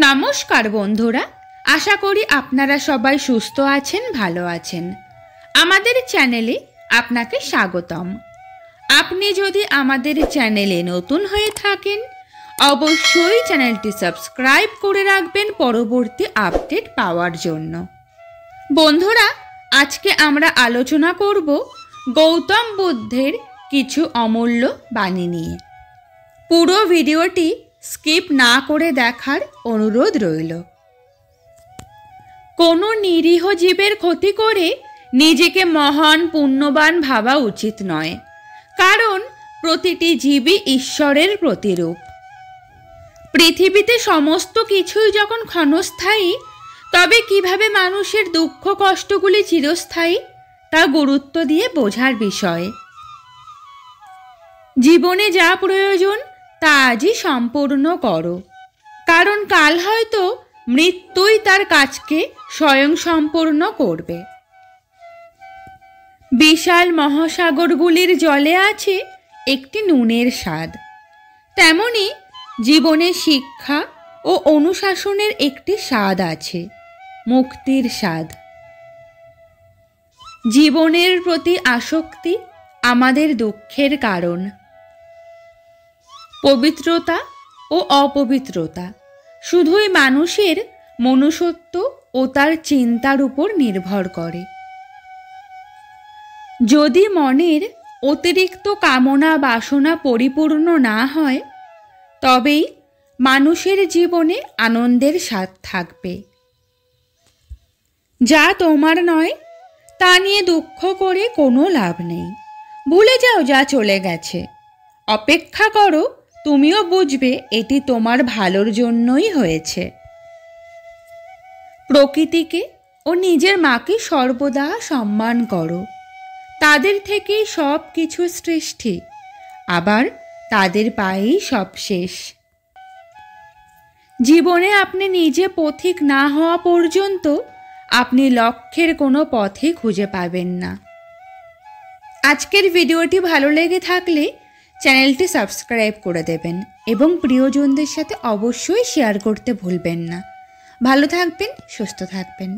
নমস্কার বন্ধুরা, আশা করি আপনারা সবাই সুস্থ আছেন, ভালো আছেন। আমাদের চ্যানেলে আপনাকে স্বাগতম। আপনি যদি আমাদের চ্যানেলে নতুন হয়ে থাকেন অবশ্যই চ্যানেলটি সাবস্ক্রাইব করে রাখবেন পরবর্তী আপডেট পাওয়ার জন্য। বন্ধুরা, আজকে আমরা আলোচনা করব গৌতম বুদ্ধের কিছু অমূল্য বাণী নিয়ে। পুরো ভিডিওটি স্কিপ না করে দেখার অনুরোধ রইল। কোনো নিরীহ জীবের ক্ষতি করে নিজেকে মহান পুণ্যবান ভাবা উচিত নয়, কারণ প্রতিটি জীবই ঈশ্বরের প্রতিরূপ। পৃথিবীতে সমস্ত কিছুই যখন ক্ষণস্থায়ী, তবে কিভাবে মানুষের দুঃখ কষ্টগুলি চিরস্থায়ী তা গুরুত্ব দিয়ে বোঝার বিষয়। জীবনে যা প্রয়োজন তা আজই সম্পূর্ণ করো, কারণ কাল হয়তো মৃত্যুই তার কাজকে স্বয়ং সম্পূর্ণ করবে। বিশাল মহাসাগরগুলির জলে আছে একটি নুনের স্বাদ, তেমনি জীবনে শিক্ষা ও অনুশাসনের একটি স্বাদ আছে, মুক্তির স্বাদ। জীবনের প্রতি আসক্তি আমাদের দুঃখের কারণ। পবিত্রতা ও অপবিত্রতা শুধুই মানুষের মনুষ্যত্ব ও তার চিন্তার উপর নির্ভর করে। যদি মনের অতিরিক্ত কামনা বাসনা পরিপূর্ণ না হয়, তবেই মানুষের জীবনে আনন্দের স্বাদ থাকবে। যা তোমার নয় তা নিয়ে দুঃখ করে কোনো লাভ নেই। ভুলে যাও যা চলে গেছে, অপেক্ষা করো, তুমিও বুঝবে এটি তোমার ভালোর জন্যই হয়েছে। প্রকৃতিকে ও নিজের মাকে সর্বদা সম্মান করো। তাদের থেকেই সব কিছু সৃষ্টি, আবার তাদের পায়েই সব শেষ। জীবনে আপনি নিজে পথিক না হওয়া পর্যন্ত আপনি লক্ষ্যের কোনো পথই খুঁজে পাবেন না। আজকের ভিডিওটি ভালো লেগে থাকলে চ্যানেলটি সাবস্ক্রাইব করে দেবেন এবং প্রিয়জনদের সাথে অবশ্যই শেয়ার করতে ভুলবেন না। ভালো থাকবেন, সুস্থ থাকবেন।